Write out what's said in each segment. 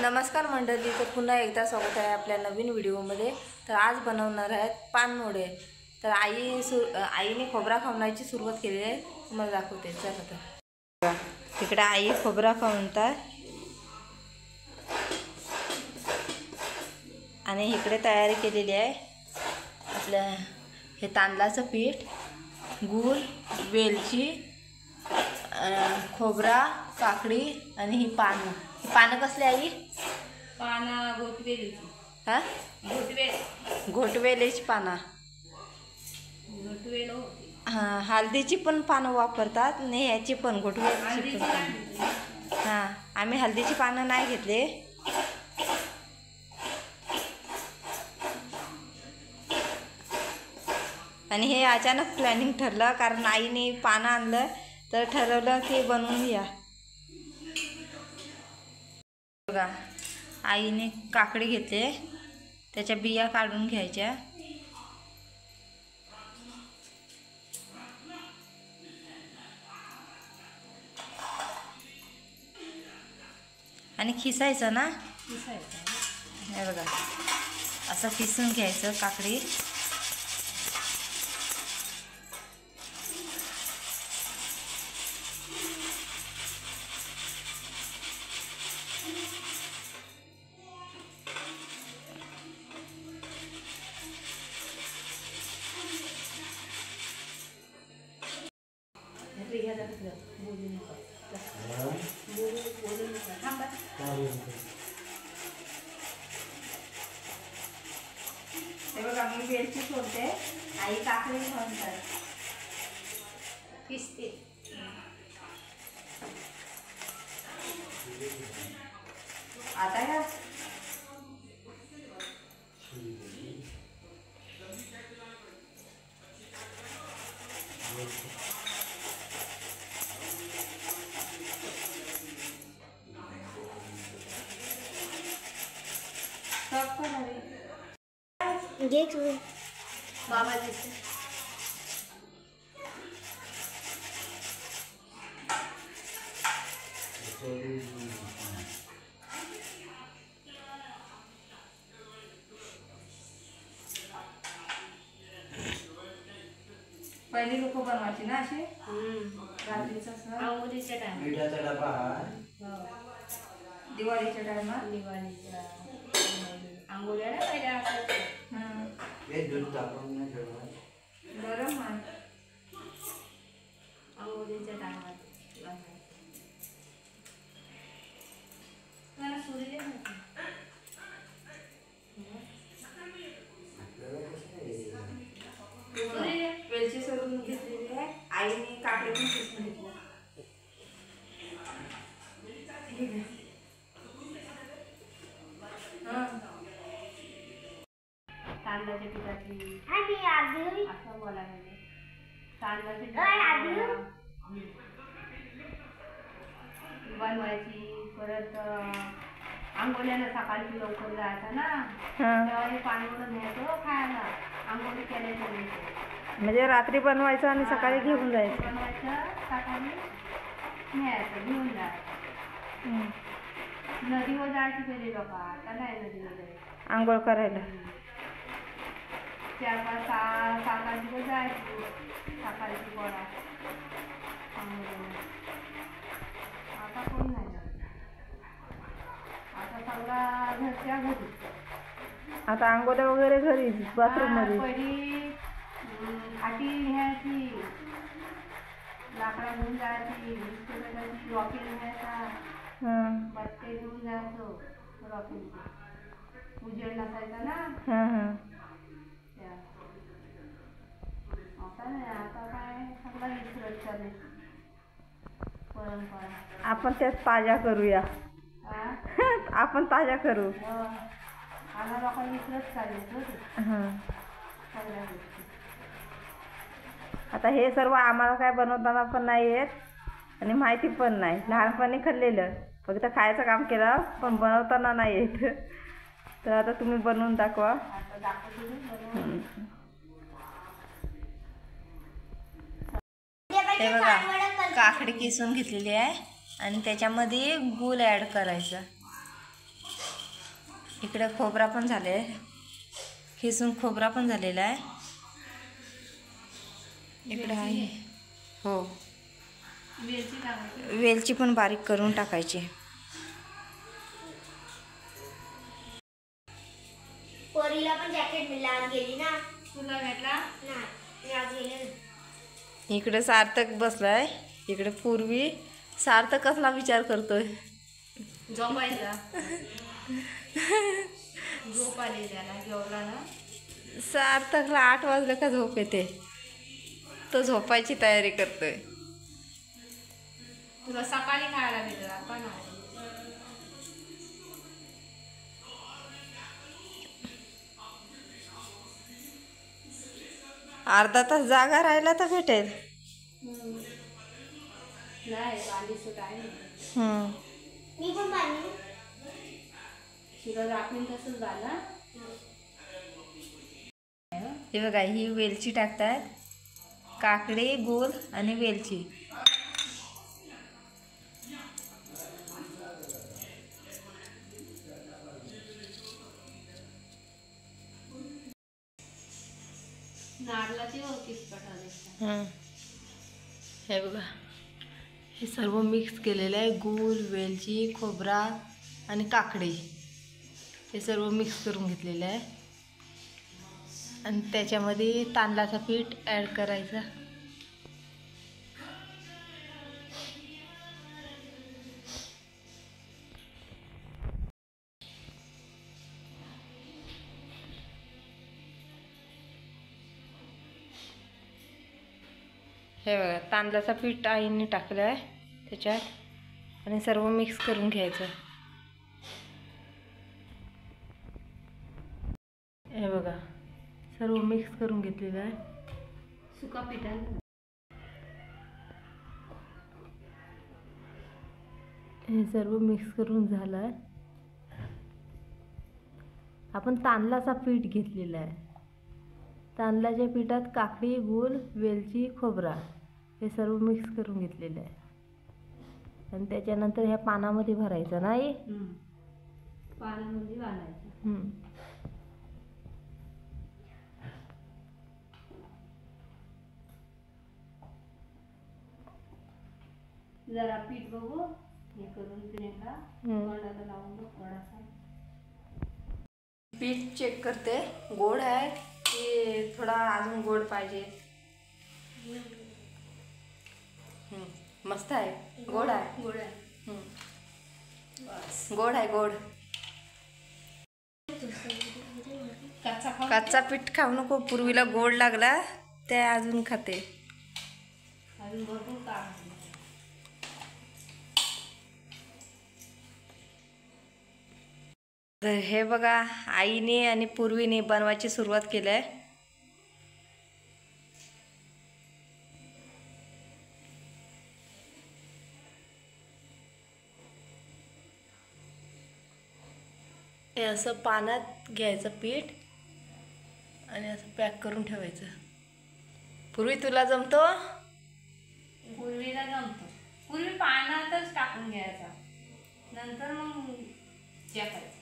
नमस्कार मंडळी, तर पुन्हा एकदा स्वागत आहे आपल्या नवीन व्हिडिओमध्ये। तर आज बनवणार आहेत पानमोडे। तर आईने खोबरा खवण्याची सुरुवात केली आहे, तुम्हाला दाखवते। चला तर तिकडे आई खोबरा खवणतात आणि इकडे तयारी केलेली आहे आपल्या हे तांदळाचं पीठ, गूळ, वेलची, खोबरा, काकडी आणि ही पानं कसली आई? पानं घोटवेलीची। हां, घोटवेलीची पानं। घोटवेल हां, हळदीची पण पानं वापरतात आणि ह्याची पण घोटवेलीची पण। हां, आम्ही हळदीची पानं नाही घेतले। आणि हे अचानक प्लॅनिंग ठरलं, कारण आईने पानं आणलं तर ठरवलं की बनवून घ्या। बघा, आईने काकडी घेतले, त्याच्या बिया काढून घ्यायच्या आणि खिसायचं ना। हे बघा, असं खिसून घ्यायचं काकडी। हे बघा, मी वेलची सोडते, आई काकडी घालतात, किसते। आता या सब बाबा जी पहिली लोक बनवायची ना अशी रात्रीचा आंघोळीच्या टायमाला, मिठाचा डबा दिवाळीच्या टायमात, दिवाळीच्या आंघोळ्या ना पहिल्या असायच्या। हे दूध तापवून नाही ठेवलं गरम आहे। आंघोळीच्या टायमाला मला सूर्य वेलची सोडून घेतलेली आहे, आईने काकडी पण किसून घेतली। तांदळाच्या पिठाची असं बोलायला तांदळाची बनवायची। परत आंघोळ्याला सकाळची लवकर जायचं ना, तेव्हा हे पाणीवरून न्यायचं खायला, आंघोळी केल्याच्या नंतर। म्हणजे रात्री बनवायचं आणि सकाळी घेऊन जायचं। बनवायचं, सकाळी न्यायचं, घेऊन जायचं। नदीवर जायची पहिले लोक, आता नाही नदीवर जायचं आंघोळ करायला। 4-5-6 दिवस जायची सकाळची गोळा। आता कोण नाही जात, आता सगळा घरच्या घरी। आता आंघोळ्या वगैरे घरी, बाथरूम मध्ये। पहिली खाटी न्यायची, लाकडा घेऊन जायची, रॉकेल न्यायचा, बत्ते घेऊन जायचो रॉकेल। उजेड नसायचा ना। आता नाही, आता काय सगळं विसरत चालले परंपरा। आपण त्याच ताज्या करूया, आपण ताज्या करू। आता लोक विसरत चालले। आता हे सर्व आम्हाला काय बनवताना पण नाही येत आणि माहिती पण नाही। लहानपणी खाल्लेलं, फक्त खायचं काम केलं, पण बनवताना नाही येत। तर आता तुम्ही बनवून दाखवा। हे बघा, काकडी किसून घेतलेली आहे आणि त्याच्यामध्ये गूळ ॲड करायचं। इकडे खोबरा पण झाले आहे, खिसून खोबरा पण झालेला आहे. इकडे आहे हो, मिरची टाकायची. वेलची पण बारीक करून टाकायची. पोरीला पण जॅकेट मिळाला, आज गेली ना. तुला भेटला? नाही, मी आज गेले नाही. इकडे सार्थक बसलाय, इकडे पूर्वी. सार्थक कसला विचार करतोय? झोपायचा. झोप आली त्याला, जेवला ना. सार्थकला 8 वाजले का झोप येते, तो झोपायची तयारी करतोय. तुला सकाळी खायला भेटला पण आहे. अर्धा तास जागा राहिला तर भेटेल. नाही आली सुट आहे ना. हम्म. मी पण पाणी. तुला राखून तसंच झालं. हे बघा, ही वेलची टाकतात, काकडी, गूळ आणि वेलची. नारळाची किसपट आली. हे बघा, हे सर्व मिक्स केलेलं आहे. गूळ, वेलची, खोबरा आणि काकडी हे सर्व मिक्स करून घेतलेलं आहे. आणि त्याच्यामध्ये तांदळाचं पीठ ॲड करायचं. हे बघा, तांदळाचं पीठ आईने टाकलं आहे त्याच्यात आणि सर्व मिक्स करून घ्यायचं. हे बघा, सर्व मिक्स करून घेतलेलं आहे. सुका पिठानं. हे सर्व मिक्स करून झालं आहे. आपण तांदळाचा पीठ घेतलेला आहे. तांदळाच्या पिठात काकडी, गूळ, वेलची, खोबरा हे सर्व मिक्स करून घेतलेलं आहे. आणि त्याच्यानंतर ह्या पानामध्ये भरायचं नाही. पाण्यामध्ये घालायचं. जरा पीठ बघू हे करून प्रियंका तोंडाला लावून बघ थोडासा. पीठ चेक करते, गोड आहे की थोडा अजून गोड पाहिजे. मस्त आहे, गोड आहे. गोड आहे. बस. गोड आहे, गोड. कच्चा पीठ खाऊ नको, पूर्वीला गोड लागला ते अजून खाते. अजून भरपूर काम. तर हे बघा, आईने आणि पूर्वीने बनवायची सुरुवात केली आहे. हे असं पाण्यात घ्यायचं पीठ आणि असं पॅक करून ठेवायचं. पूर्वी तुला जमतो? पूर्वीला जमतो. पूर्वी पाण्यातच टाकून घ्यायचा, नंतर मग चेकायचं.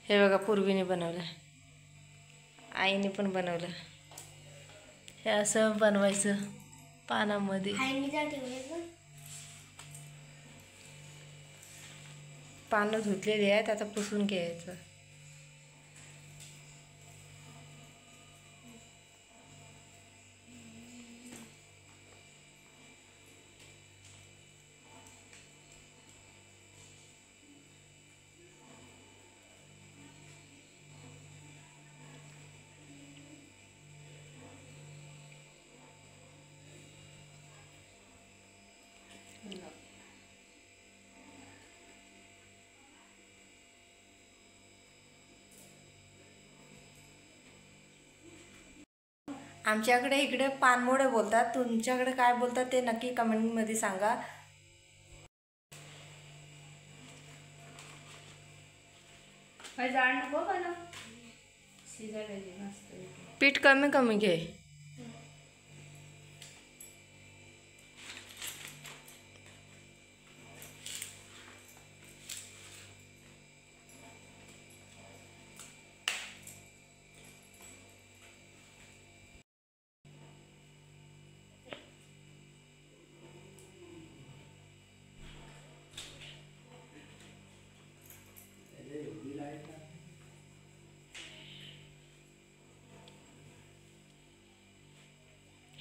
हे बघा, पूर्वीने बनवलं, आईने पण बनवलं. हे असं बनवायचं पानामध्ये. आईने जा ठेवले. पानं धुतलेली आहेत, आता पुसून घ्यायचं. आमच्याकडे इकडे पानमोडे बोलतात, तुमच्याकडे काय बोलतात ते नक्की कमेंटमध्ये सांगा. काय जाड नको बनव, शिजायला मस्त. पीठ कमी कमी घे.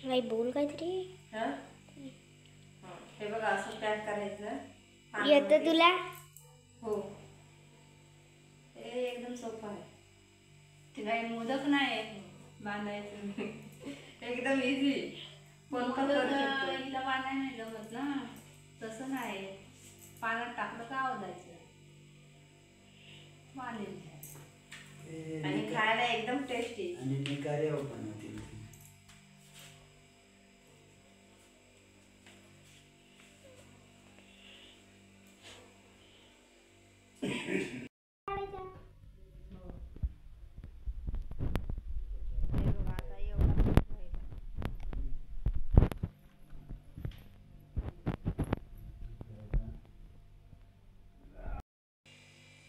काही बोल काहीतरी. हं? हे बघा असं पॅक करायचं. येतं तुला? हो, हे एकदम सोपं आहे. ते काही मोदक नाही बांधायचं. एकदम इझी. कोण पण करू शकतो. हिला बांधायला नाही जमत ना. तसं नाही, पाण्यात टाकलं का आवडायचं बांधेल. आणि खायला एकदम टेस्टी. आणि निकारे पण होतील.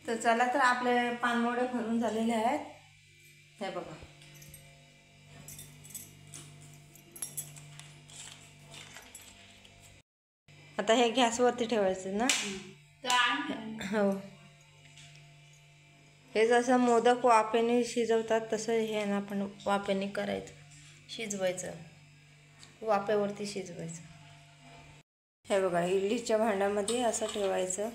तर चला, तर आपले पानमोडे भरून झालेले आहेत. हे बघा. आता हे गॅसवरती ठेवायचं ना. हो, हे जसं मोदक वाफेने शिजवतात तसं हे ना आपण वाफेने करायचं, शिजवायचं, वाफेवरती शिजवायचं. हे बघा, इडलीच्या भांड्यामध्ये असं ठेवायचं.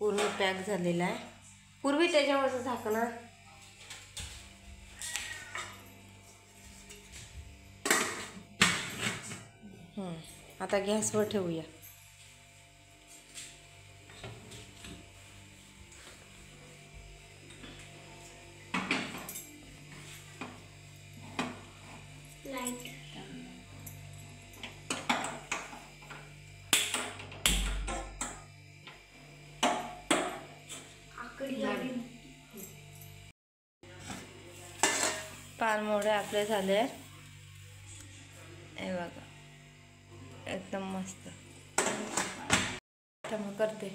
पूर्ण पॅक झालेला आहे. पूर्वी त्याच्यावरचं झाकणं आता गॅसवर ठेवूया. लाईट. पानमोडे आपले झाले. हे बघा, एकदम मस्त. तर मग करते.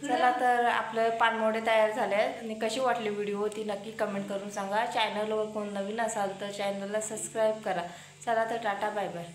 चला, तर आपले पानमोडे तयार झाले आहेत. आणि कशी वाटली व्हिडिओ ती नक्की कमेंट करून सांगा. चॅनलवर कोण नवीन असाल तर चॅनलला सबस्क्राईब करा. चला, तर टाटा, बाय बाय.